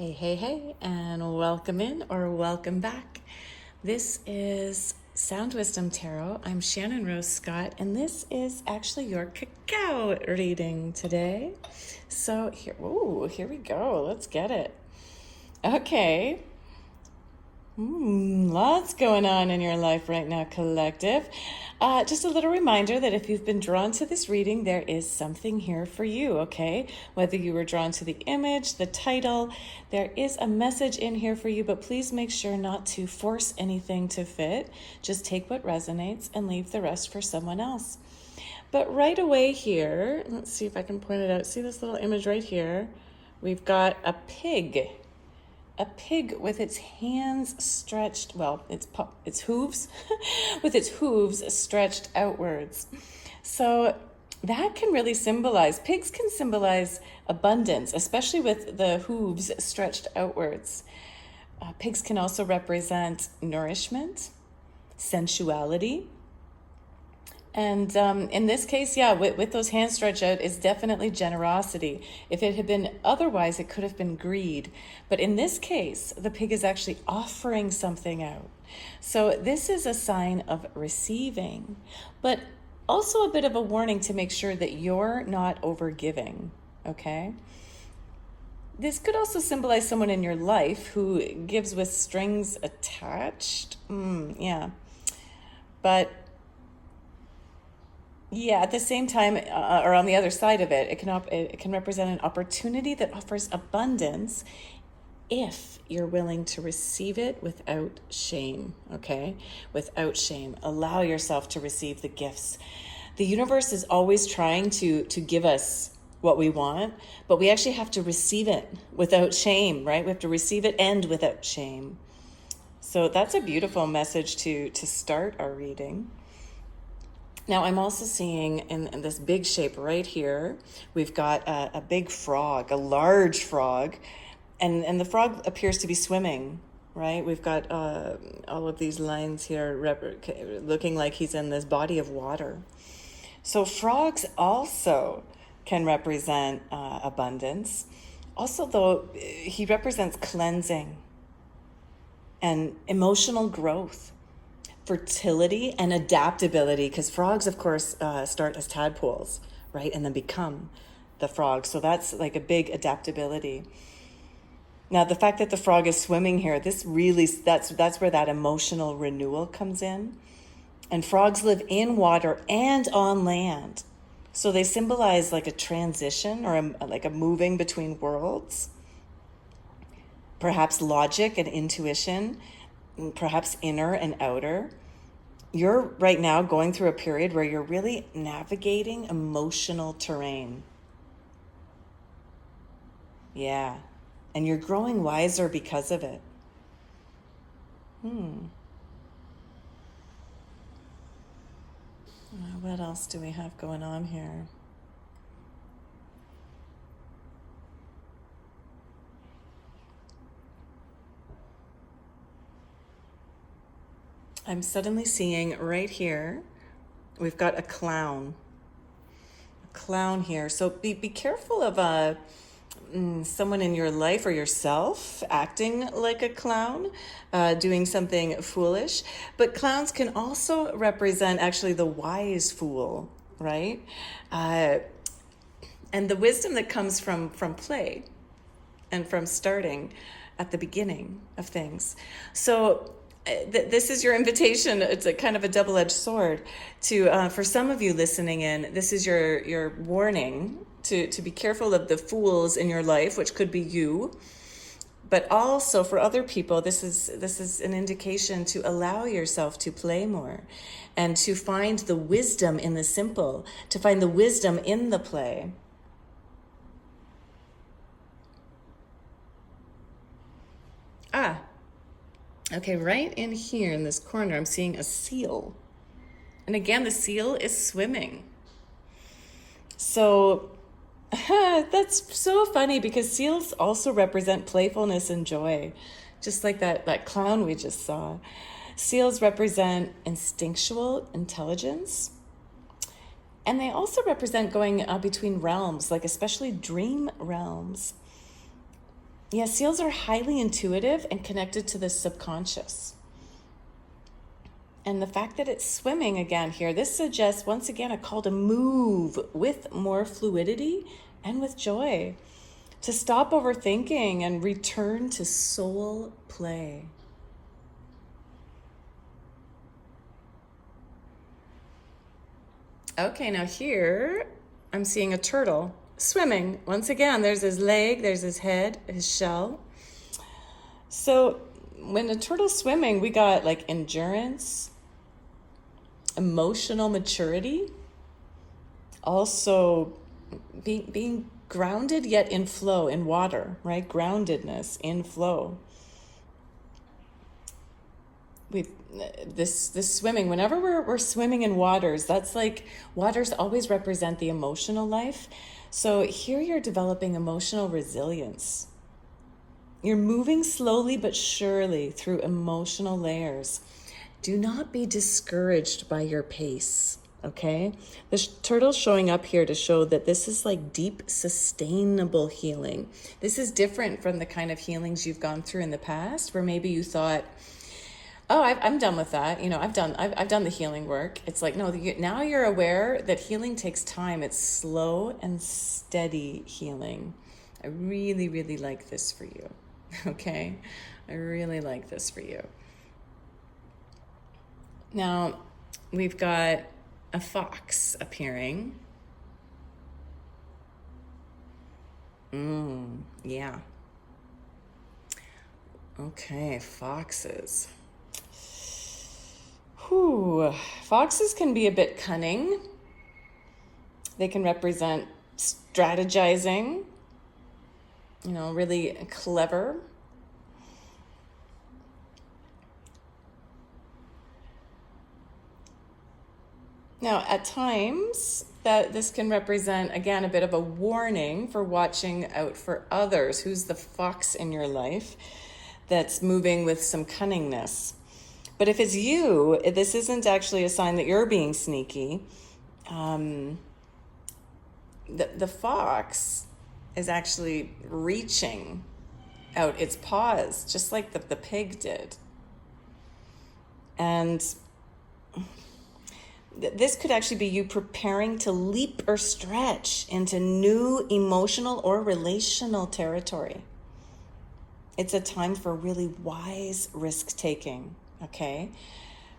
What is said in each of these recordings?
Hey, and welcome in or welcome back. This is Sound Wisdom Tarot. I'm Shannon Rose Scott, and this is actually your cacao reading today. So here we go. Let's get it. Okay. Lots going on in your life right now, collective. Just a little reminder that if you've been drawn to this reading, there is something here for you, okay? Whether you were drawn to the image, the title, there is a message in here for you, but please make sure not to force anything to fit. Just take what resonates and leave the rest for someone else. But right away here, let's see if I can point it out. See this little image right here? We've got a pig. A pig with its hands stretched, well, its hooves, with its hooves stretched outwards. So that can really pigs can symbolize abundance, especially with the hooves stretched outwards. Pigs can also represent nourishment, sensuality. And in this case, with those hands stretched out is definitely generosity. If it had been otherwise, it could have been greed. But in this case, the pig is actually offering something out. So this is a sign of receiving, but also a bit of a warning to make sure that you're not overgiving, okay? This could also symbolize someone in your life who gives with strings attached. But at the same time, or on the other side of it, it can represent an opportunity that offers abundance if you're willing to receive it without shame, okay? Without shame. Allow yourself to receive the gifts. The universe is always trying to give us what we want, but we actually have to receive it without shame, right? We have to receive it and without shame. So that's a beautiful message to start our reading. Now, I'm also seeing in this big shape right here, we've got a big frog, a large frog, and the frog appears to be swimming, right? We've got all of these lines here looking like he's in this body of water. So frogs also can represent abundance. Also, though, he represents cleansing and emotional growth, fertility and adaptability, because frogs, of course, start as tadpoles, right, and then become the frog. So that's like a big adaptability. Now, the fact that the frog is swimming here, that's where that emotional renewal comes in. And frogs live in water and on land, so they symbolize like a transition or like a moving between worlds. Perhaps logic and intuition, perhaps inner and outer. You're right now going through a period where you're really navigating emotional terrain. Yeah. And you're growing wiser because of it. What else do we have going on here? I'm suddenly seeing right here, we've got a clown. A clown here. So be careful of someone in your life or yourself acting like a clown, doing something foolish. But clowns can also represent actually the wise fool, right? And the wisdom that comes from play and from starting at the beginning of things. So this is your invitation. It's a kind of a double-edged sword to for some of you listening in. This is your warning to be careful of the fools in your life, which could be you. But also for other people, this is an indication to allow yourself to play more and to find the wisdom in the simple, to find the wisdom in the play. Okay, right in here in this corner, I'm seeing a seal. And again, the seal is swimming. So that's so funny because seals also represent playfulness and joy, just like that clown we just saw. Seals represent instinctual intelligence. And they also represent going between realms, like especially dream realms. Yeah, seals are highly intuitive and connected to the subconscious. And the fact that it's swimming again here, this suggests once again a call to move with more fluidity and with joy, to stop overthinking and return to soul play. Okay, now here I'm seeing a turtle swimming. Once again, there's his leg, there's his head, his shell. So when a turtle's swimming, we got like endurance, emotional maturity, also being grounded yet in flow, in water, right? Groundedness in flow. This swimming, whenever we're swimming in waters, that's like, waters always represent the emotional life. So here you're developing emotional resilience. You're moving slowly but surely through emotional layers. Do not be discouraged by your pace, okay? The turtle's showing up here to show that this is like deep, sustainable healing. This is different from the kind of healings you've gone through in the past, where maybe you thought, oh, I'm done with that. I've done the healing work. It's like, no, now you're aware that healing takes time. It's slow and steady healing. I really, really like this for you. Okay? I really like this for you. Now, we've got a fox appearing. Yeah. Okay, foxes. Foxes can be a bit cunning. They can represent strategizing, really clever. Now, at times, that this can represent, again, a bit of a warning for watching out for others. Who's the fox in your life that's moving with some cunningness? But if it's you, this isn't actually a sign that you're being sneaky. The fox is actually reaching out its paws, just like the pig did. And this could actually be you preparing to leap or stretch into new emotional or relational territory. It's a time for really wise risk-taking, okay?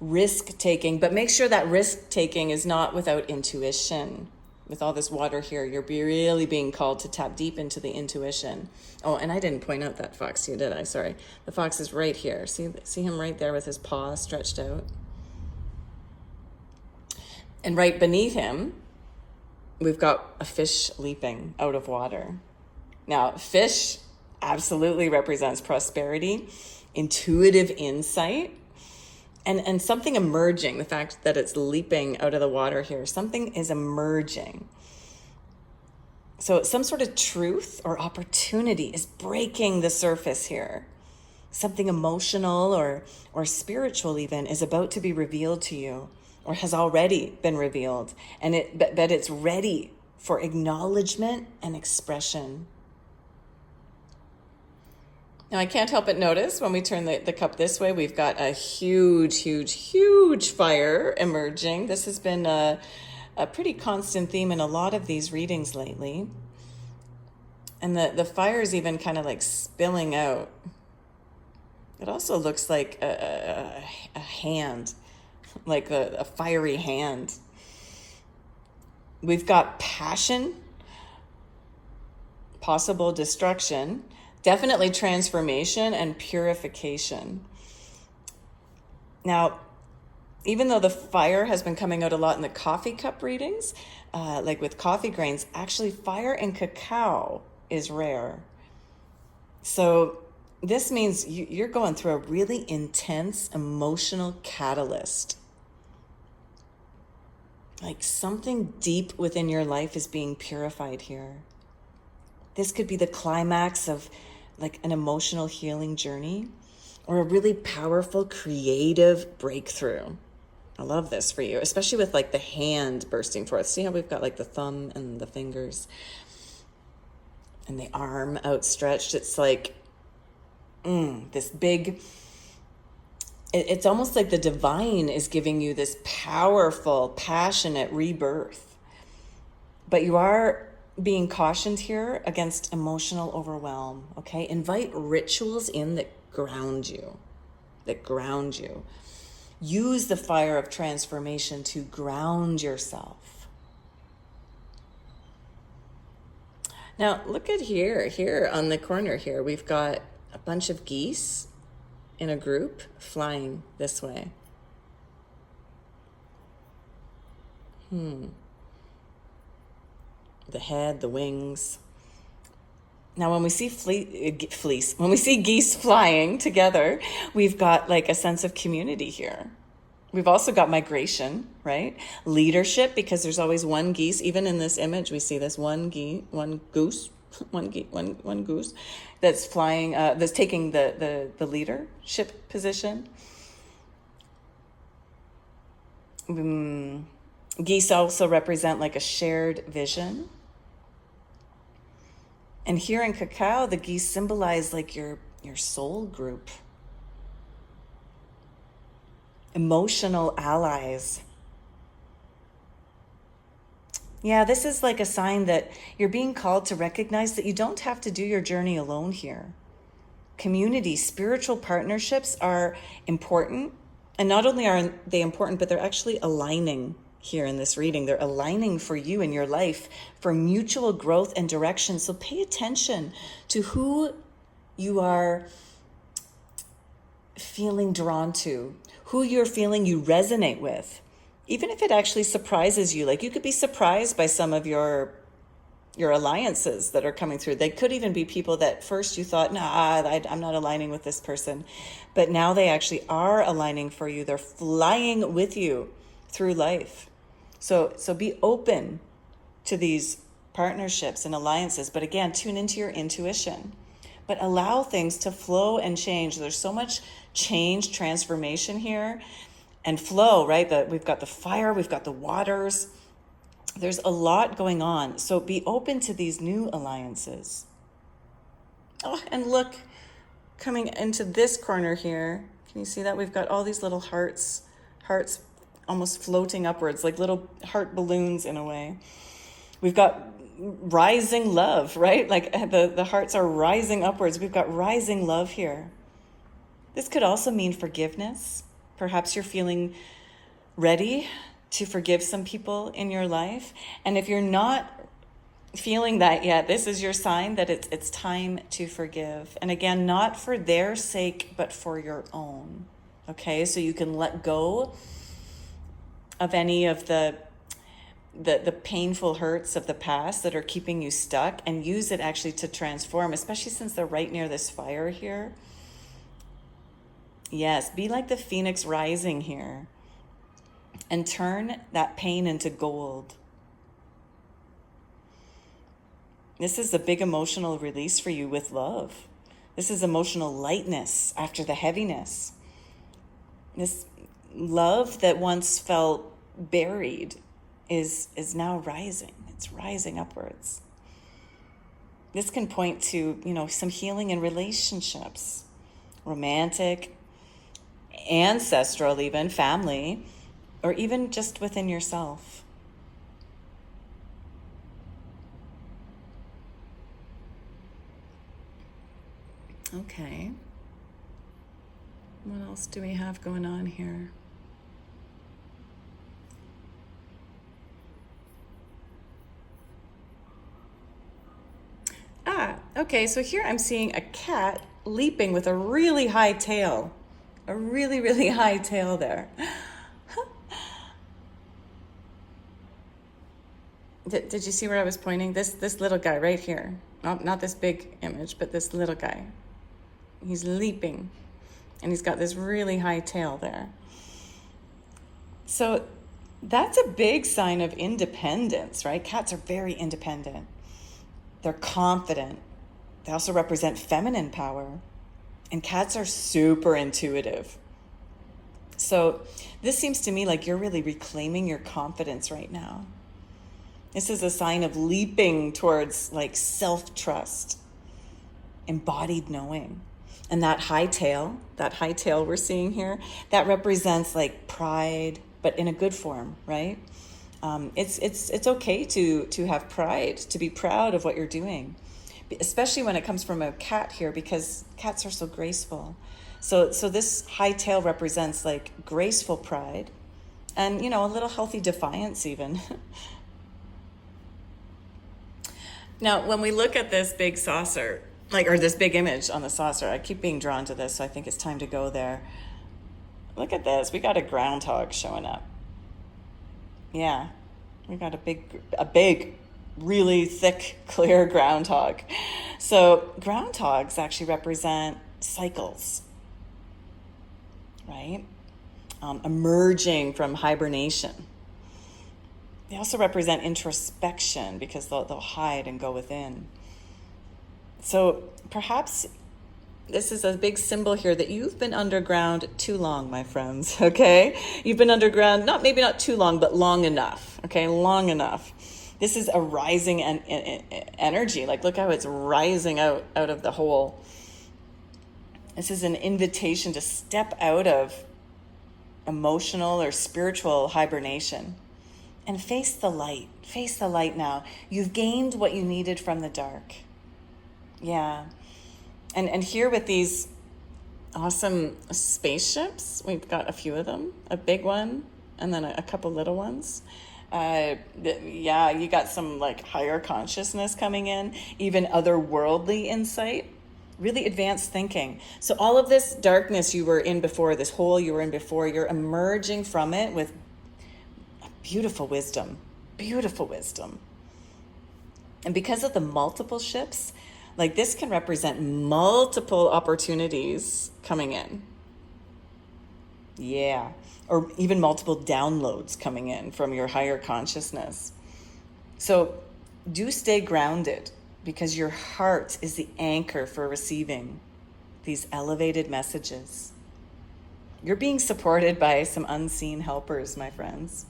Risk-taking, but make sure that risk-taking is not without intuition. With all this water here, you're really being called to tap deep into the intuition. Oh, and I didn't point out that fox to you, did I? Sorry. The fox is right here. See him right there with his paws stretched out? And right beneath him, we've got a fish leaping out of water. Now, fish absolutely represents prosperity, intuitive insight, and something emerging. The fact that it's leaping out of the water here, something is emerging. So some sort of truth or opportunity is breaking the surface here. Something emotional or spiritual even is about to be revealed to you, or has already been revealed, and but it's ready for acknowledgement and expression. Now, I can't help but notice when we turn the cup this way, we've got a huge, huge, huge fire emerging. This has been a pretty constant theme in a lot of these readings lately. And the fire is even kind of like spilling out. It also looks like a hand, like a fiery hand. We've got passion, possible destruction, definitely transformation and purification. Now, even though the fire has been coming out a lot in the coffee cup readings, like with coffee grains, actually fire in cacao is rare. So this means you're going through a really intense emotional catalyst. Like something deep within your life is being purified here. This could be the climax of like an emotional healing journey, or a really powerful creative breakthrough. I love this for you, especially with like the hand bursting forth. See how we've got like the thumb and the fingers. and the arm outstretched. It's like this big, it's almost like the divine is giving you this powerful, passionate rebirth. But you are being cautioned here against emotional overwhelm, okay? Invite rituals in that ground you, Use the fire of transformation to ground yourself. Now, look at here on the corner here, we've got a bunch of geese in a group flying this way. The head, the wings. Now, when we see when we see geese flying together, we've got like a sense of community here. We've also got migration, right? Leadership, because there's always one geese. Even in this image, we see this one goose that's flying, that's taking the leadership position. Geese also represent like a shared vision. And here in Cacao, the geese symbolize like your soul group. Emotional allies. Yeah, this is like a sign that you're being called to recognize that you don't have to do your journey alone here. Community, spiritual partnerships are important. And not only are they important, but they're actually aligning here in this reading. They're aligning for you in your life for mutual growth and direction. So pay attention to who you are feeling drawn to, who you're feeling you resonate with, even if it actually surprises you. Like you could be surprised by some of your alliances that are coming through. They could even be people that first you thought, I'm not aligning with this person. But now they actually are aligning for you. They're flying with you through life. So be open to these partnerships and alliances. But again, tune into your intuition. But allow things to flow and change. There's so much change, transformation here, and flow, right? We've got the fire, we've got the waters. There's a lot going on. So be open to these new alliances. Oh, and look, coming into this corner here, can you see that? We've got all these little hearts almost floating upwards, like little heart balloons in a way. We've got rising love, right? Like the hearts are rising upwards. We've got rising love here. This could also mean forgiveness. Perhaps you're feeling ready to forgive some people in your life. And if you're not feeling that yet, this is your sign that it's time to forgive. And again, not for their sake, but for your own. Okay, so you can let go of any of the painful hurts of the past that are keeping you stuck and use it actually to transform, especially since they're right near this fire here. Yes, be like the phoenix rising here and turn that pain into gold. This is a big emotional release for you with love. This is emotional lightness after the heaviness. This love that once felt buried is now rising. It's rising upwards. This can point to, some healing in relationships, romantic, ancestral, even family, or even just within yourself. Okay. What else do we have going on here? Okay, so here I'm seeing a cat leaping with a really high tail. A really, really high tail there. Did you see where I was pointing? This little guy right here. Not this big image, but this little guy. He's leaping. And he's got this really high tail there. So that's a big sign of independence, right? Cats are very independent. They're confident. They also represent feminine power. And cats are super intuitive. So this seems to me like you're really reclaiming your confidence right now. This is a sign of leaping towards like self-trust, embodied knowing. And that high tail we're seeing here, that represents like pride, but in a good form, right? It's okay to have pride, to be proud of what you're doing, especially when it comes from a cat here, because cats are so graceful. So this high tail represents like graceful pride, and a little healthy defiance even. Now, when we look at this big saucer, or this big image on the saucer, I keep being drawn to this, so I think it's time to go there. Look at this. We got a groundhog showing up. Yeah, we got a big, really thick, clear groundhog. So groundhogs actually represent cycles, right? Emerging from hibernation. They also represent introspection because they'll hide and go within. So perhaps this is a big symbol here that you've been underground too long, my friends, okay? You've been underground, maybe not too long, but long enough, okay? Long enough. This is a rising energy. Like, look how it's rising out of the hole. This is an invitation to step out of emotional or spiritual hibernation and face the light. Face the light now. You've gained what you needed from the dark. Yeah. And here with these awesome spaceships, we've got a few of them, a big one, and then a couple little ones. You got some like higher consciousness coming in, even otherworldly insight, really advanced thinking. So all of this darkness you were in before, this hole you were in before, you're emerging from it with beautiful wisdom. And because of the multiple ships, like this can represent multiple opportunities coming in. Yeah. Or even multiple downloads coming in from your higher consciousness. So do stay grounded, because your heart is the anchor for receiving these elevated messages. You're being supported by some unseen helpers, my friends.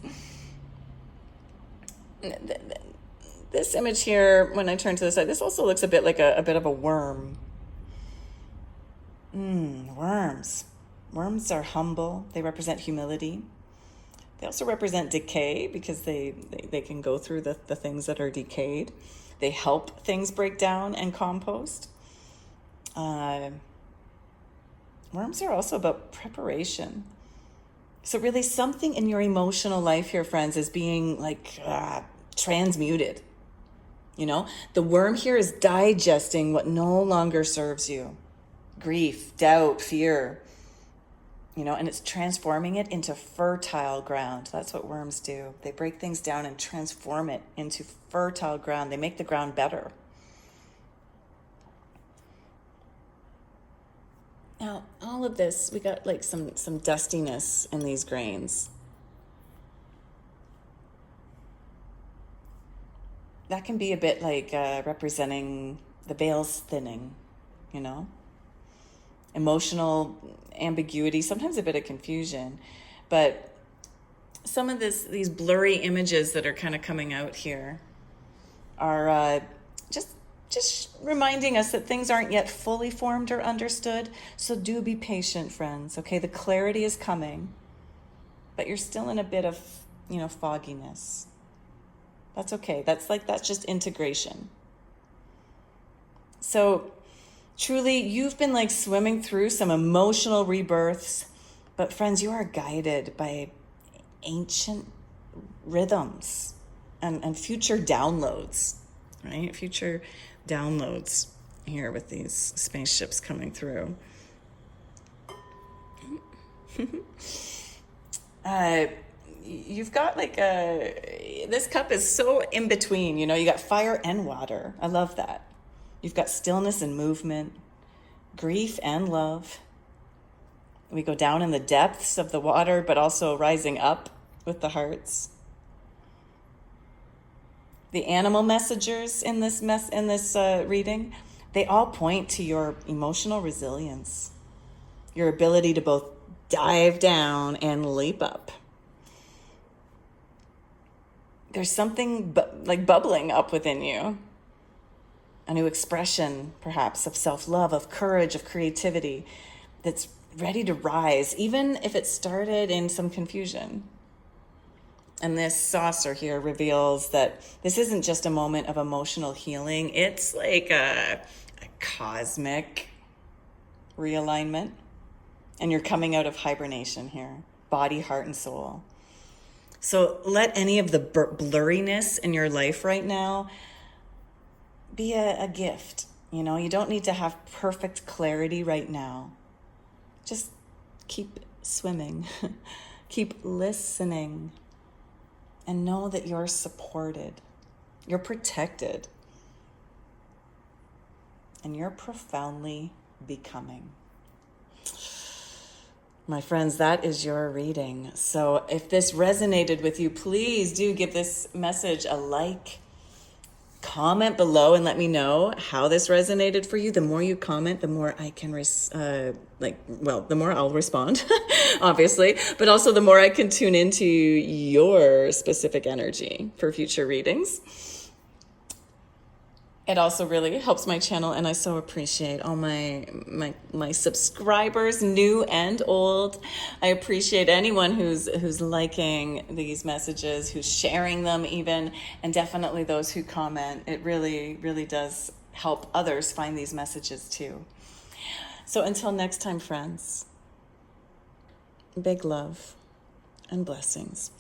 This image here, when I turn to the side, this also looks a bit like a bit of a worm. Worms. Worms are humble. They represent humility. They also represent decay, because they can go through the things that are decayed. They help things break down and compost. Worms are also about preparation. So really something in your emotional life here, friends, is being like transmuted. The worm here is digesting what no longer serves you. Grief, doubt, fear, and it's transforming it into fertile ground. That's what worms do. They break things down and transform it into fertile ground. They make the ground better. Now, all of this, we got like some dustiness in these grains. That can be a bit like representing the veils thinning, emotional ambiguity, sometimes a bit of confusion. But some of these blurry images that are kind of coming out here are just reminding us that things aren't yet fully formed or understood. So do be patient, friends, okay? The clarity is coming, but you're still in a bit of, fogginess. That's okay. That's just integration. So truly, you've been like swimming through some emotional rebirths, but friends, you are guided by ancient rhythms and future downloads, right? Future downloads here with these spaceships coming through. You've got like this cup is so in between, you got fire and water. I love that. You've got stillness and movement, grief and love. We go down in the depths of the water, but also rising up with the hearts. The animal messengers in this reading, they all point to your emotional resilience, your ability to both dive down and leap up. there's something like bubbling up within you. A new expression, perhaps, of self-love, of courage, of creativity that's ready to rise, even if it started in some confusion. And this saucer here reveals that this isn't just a moment of emotional healing. It's like a cosmic realignment. And you're coming out of hibernation here, body, heart, and soul. So let any of the blurriness in your life right now be a gift. You know, you don't need to have perfect clarity right now. Just keep swimming, keep listening, and know that you're supported, you're protected, and you're profoundly becoming. My friends, that is your reading. So if this resonated with you, please do give this message a like. Comment below and let me know how this resonated for you. The more you comment, the more I can, the more I'll respond, obviously, but also the more I can tune into your specific energy for future readings. It also really helps my channel, and I so appreciate all my subscribers, new and old. I appreciate anyone who's liking these messages, who's sharing them even, and definitely those who comment. It really, really does help others find these messages too. So until next time, friends, big love and blessings.